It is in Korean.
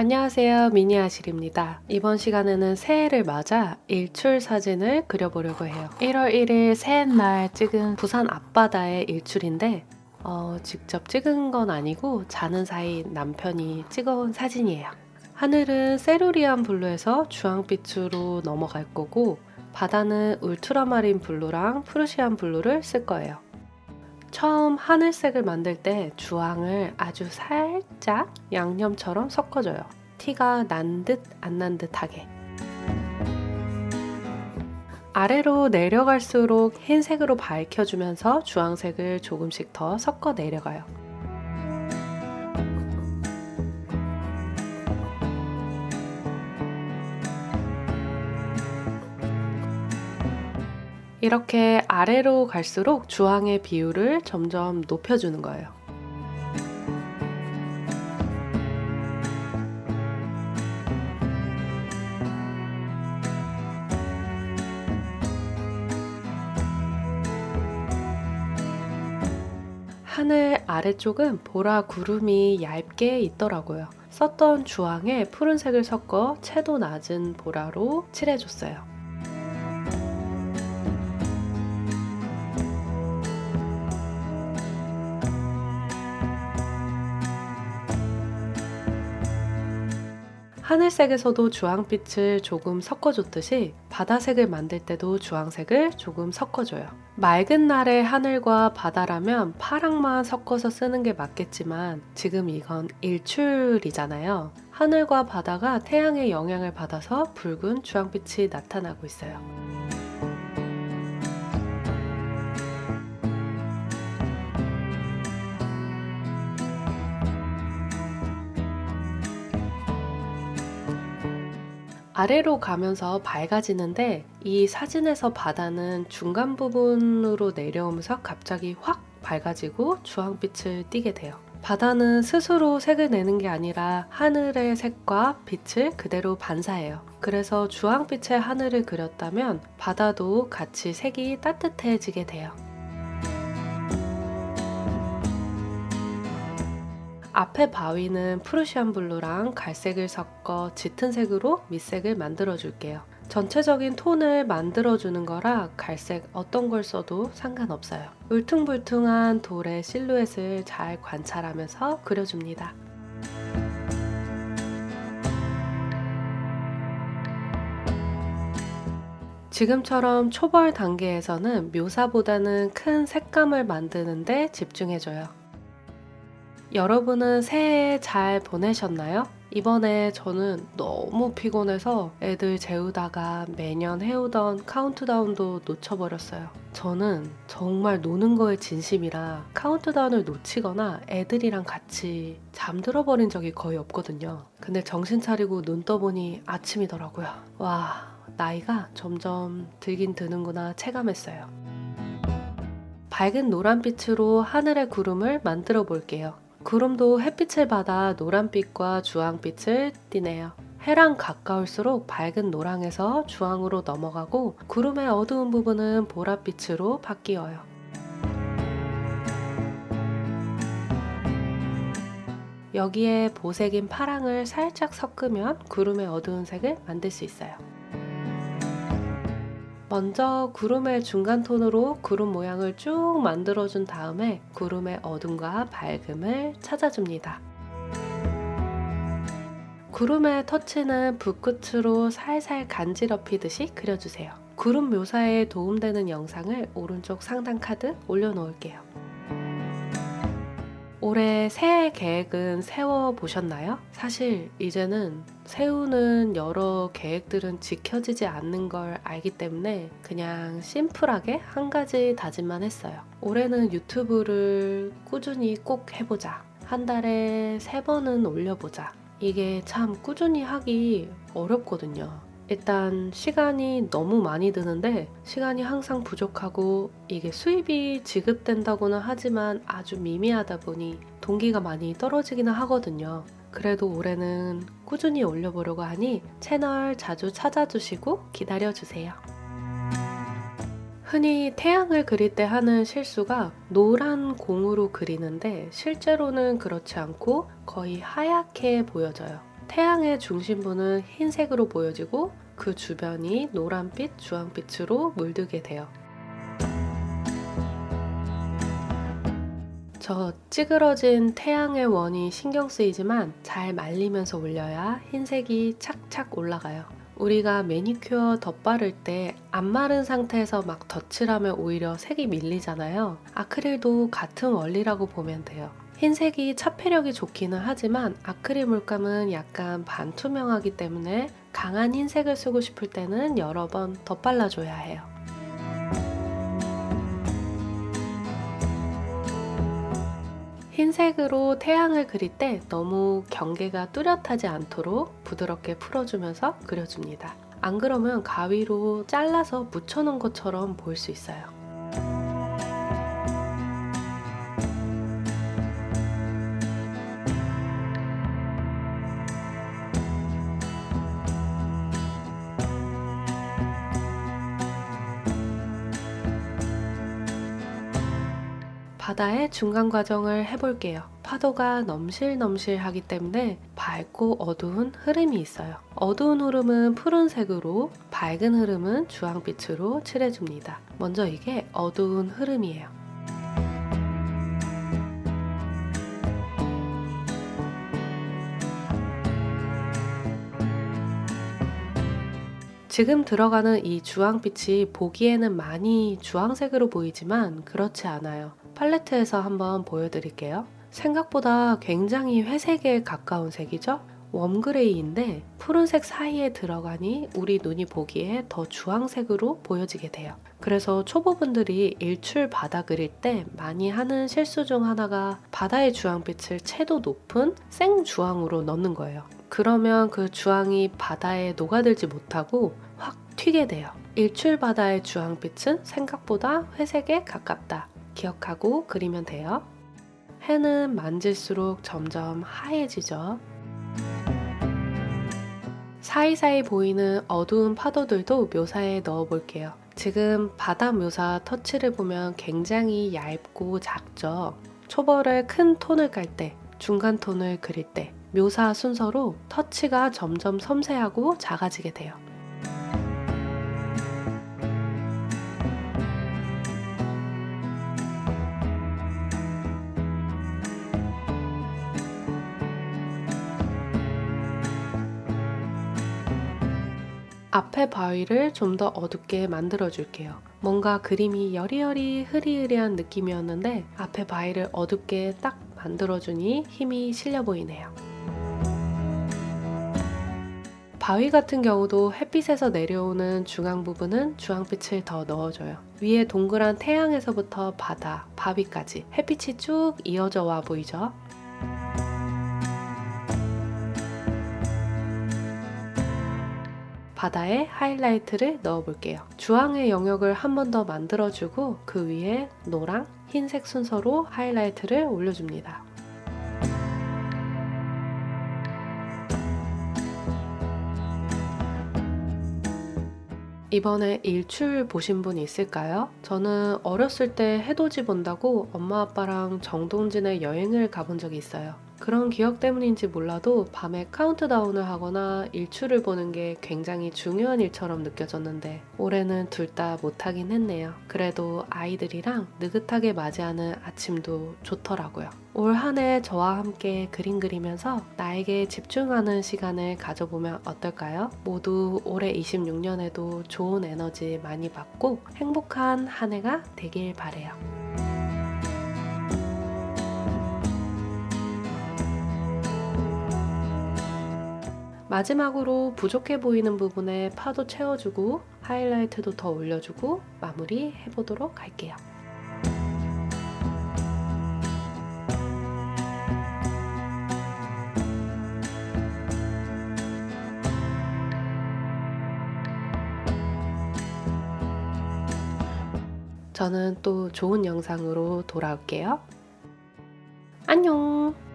안녕하세요, 미니아실입니다. 이번 시간에는 새해를 맞아 일출 사진을 그려보려고 해요. 1월 1일 새해날 찍은 부산 앞바다의 일출인데 직접 찍은 건 아니고 자는 사이 남편이 찍어온 사진이에요. 하늘은 세루리안 블루에서 주황빛으로 넘어갈 거고 바다는 울트라마린 블루랑 프루시안 블루를 쓸 거예요. 처음 하늘색을 만들 때 주황을 아주 살짝 양념처럼 섞어줘요. 티가 난 듯 안 난 듯하게. 아래로 내려갈수록 흰색으로 밝혀주면서 주황색을 조금씩 더 섞어 내려가요. 이렇게 아래로 갈수록 주황의 비율을 점점 높여주는 거예요. 하늘 아래쪽은 보라 구름이 얇게 있더라고요. 썼던 주황에 푸른색을 섞어 채도 낮은 보라로 칠해줬어요. 하늘색에서도 주황빛을 조금 섞어줬듯이 바다색을 만들 때도 주황색을 조금 섞어줘요. 맑은 날의 하늘과 바다라면 파랑만 섞어서 쓰는 게 맞겠지만 지금 이건 일출이잖아요. 하늘과 바다가 태양의 영향을 받아서 붉은 주황빛이 나타나고 있어요. 아래로 가면서 밝아지는데 이 사진에서 바다는 중간 부분으로 내려오면서 갑자기 확 밝아지고 주황빛을 띠게 돼요. 바다는 스스로 색을 내는 게 아니라 하늘의 색과 빛을 그대로 반사해요. 그래서 주황빛의 하늘을 그렸다면 바다도 같이 색이 따뜻해지게 돼요. 앞에 바위는 프루시안 블루랑 갈색을 섞어 짙은 색으로 밑색을 만들어 줄게요. 전체적인 톤을 만들어 주는 거라 갈색 어떤 걸 써도 상관없어요. 울퉁불퉁한 돌의 실루엣을 잘 관찰하면서 그려줍니다. 지금처럼 초벌 단계에서는 묘사보다는 큰 색감을 만드는데 집중해줘요. 여러분은 새해 잘 보내셨나요? 이번에 저는 너무 피곤해서 애들 재우다가 매년 해오던 카운트다운도 놓쳐버렸어요. 저는 정말 노는 거에 진심이라 카운트다운을 놓치거나 애들이랑 같이 잠들어버린 적이 거의 없거든요. 근데 정신 차리고 눈 떠보니 아침이더라고요. 와, 나이가 점점 들긴 드는구나 체감했어요. 밝은 노란빛으로 하늘의 구름을 만들어 볼게요. 구름도 햇빛을 받아 노란빛과 주황빛을 띠네요. 해랑 가까울수록 밝은 노랑에서 주황으로 넘어가고 구름의 어두운 부분은 보랏빛으로 바뀌어요. 여기에 보색인 파랑을 살짝 섞으면 구름의 어두운 색을 만들 수 있어요. 먼저 구름의 중간 톤으로 구름 모양을 쭉 만들어준 다음에 구름의 어둠과 밝음을 찾아줍니다. 구름의 터치는 붓끝으로 살살 간지럽히듯이 그려주세요. 구름 묘사에 도움되는 영상을 오른쪽 상단 카드 올려놓을게요. 올해 새해 계획은 세워보셨나요? 사실 이제는 세우는 여러 계획들은 지켜지지 않는 걸 알기 때문에 그냥 심플하게 한 가지 다짐만 했어요. 올해는 유튜브를 꾸준히 꼭 해보자. 한 달에 3번은 올려보자. 이게 참 꾸준히 하기 어렵거든요. 일단 시간이 너무 많이 드는데 시간이 항상 부족하고 이게 수입이 지급된다고는 하지만 아주 미미하다 보니 동기가 많이 떨어지기는 하거든요. 그래도 올해는 꾸준히 올려보려고 하니 채널 자주 찾아주시고 기다려주세요. 흔히 태양을 그릴 때 하는 실수가 노란 공으로 그리는데 실제로는 그렇지 않고 거의 하얗게 보여져요. 태양의 중심부는 흰색으로 보여지고 그 주변이 노란빛, 주황빛으로 물들게 돼요. 저 찌그러진 태양의 원이 신경 쓰이지만 잘 말리면서 올려야 흰색이 착착 올라가요. 우리가 매니큐어 덧바를 때 안 마른 상태에서 막 덧칠하면 오히려 색이 밀리잖아요. 아크릴도 같은 원리라고 보면 돼요. 흰색이 차폐력이 좋기는 하지만 아크릴 물감은 약간 반투명하기 때문에 강한 흰색을 쓰고 싶을 때는 여러 번 덧발라줘야 해요. 흰색으로 태양을 그릴 때 너무 경계가 뚜렷하지 않도록 부드럽게 풀어주면서 그려줍니다. 안 그러면 가위로 잘라서 묻혀놓은 것처럼 보일 수 있어요. 바다의 중간 과정을 해볼게요. 파도가 넘실넘실하기 때문에 밝고 어두운 흐름이 있어요. 어두운 흐름은 푸른색으로, 밝은 흐름은 주황빛으로 칠해줍니다. 먼저 이게 어두운 흐름이에요. 지금 들어가는 이 주황빛이 보기에는 많이 주황색으로 보이지만 그렇지 않아요. 팔레트에서 한번 보여드릴게요. 생각보다 굉장히 회색에 가까운 색이죠? 웜그레이인데 푸른색 사이에 들어가니 우리 눈이 보기에 더 주황색으로 보여지게 돼요. 그래서 초보분들이 일출 바다 그릴 때 많이 하는 실수 중 하나가 바다의 주황빛을 채도 높은 생주황으로 넣는 거예요. 그러면 그 주황이 바다에 녹아들지 못하고 확 튀게 돼요. 일출 바다의 주황빛은 생각보다 회색에 가깝다. 기억하고 그리면 돼요. 해는 만질수록 점점 하얘지죠. 사이사이 보이는 어두운 파도들도 묘사에 넣어 볼게요. 지금 바다 묘사 터치를 보면 굉장히 얇고 작죠. 초벌의 큰 톤을 깔 때, 중간 톤을 그릴 때 묘사 순서로 터치가 점점 섬세하고 작아지게 돼요. 앞에 바위를 좀 더 어둡게 만들어 줄게요. 뭔가 그림이 여리여리 흐리흐리한 느낌이었는데 앞에 바위를 어둡게 딱 만들어주니 힘이 실려 보이네요. 바위 같은 경우도 햇빛에서 내려오는 중앙 부분은 주황빛을 더 넣어줘요. 위에 동그란 태양에서부터 바다, 바위까지 햇빛이 쭉 이어져 와 보이죠? 바다에 하이라이트를 넣어볼게요. 주황의 영역을 한 번 더 만들어주고 그 위에 노랑, 흰색 순서로 하이라이트를 올려줍니다. 이번에 일출 보신 분 있을까요? 저는 어렸을 때 해돋이 본다고 엄마 아빠랑 정동진에 여행을 가본 적이 있어요. 그런 기억 때문인지 몰라도 밤에 카운트다운을 하거나 일출을 보는 게 굉장히 중요한 일처럼 느껴졌는데 올해는 둘 다 못하긴 했네요. 그래도 아이들이랑 느긋하게 맞이하는 아침도 좋더라고요. 올 한 해 저와 함께 그림 그리면서 나에게 집중하는 시간을 가져보면 어떨까요? 모두 올해 26년에도 좋은 에너지 많이 받고 행복한 한 해가 되길 바래요. 마지막으로 부족해 보이는 부분에 파도 채워주고 하이라이트도 더 올려주고 마무리 해보도록 할게요. 저는 또 좋은 영상으로 돌아올게요. 안녕!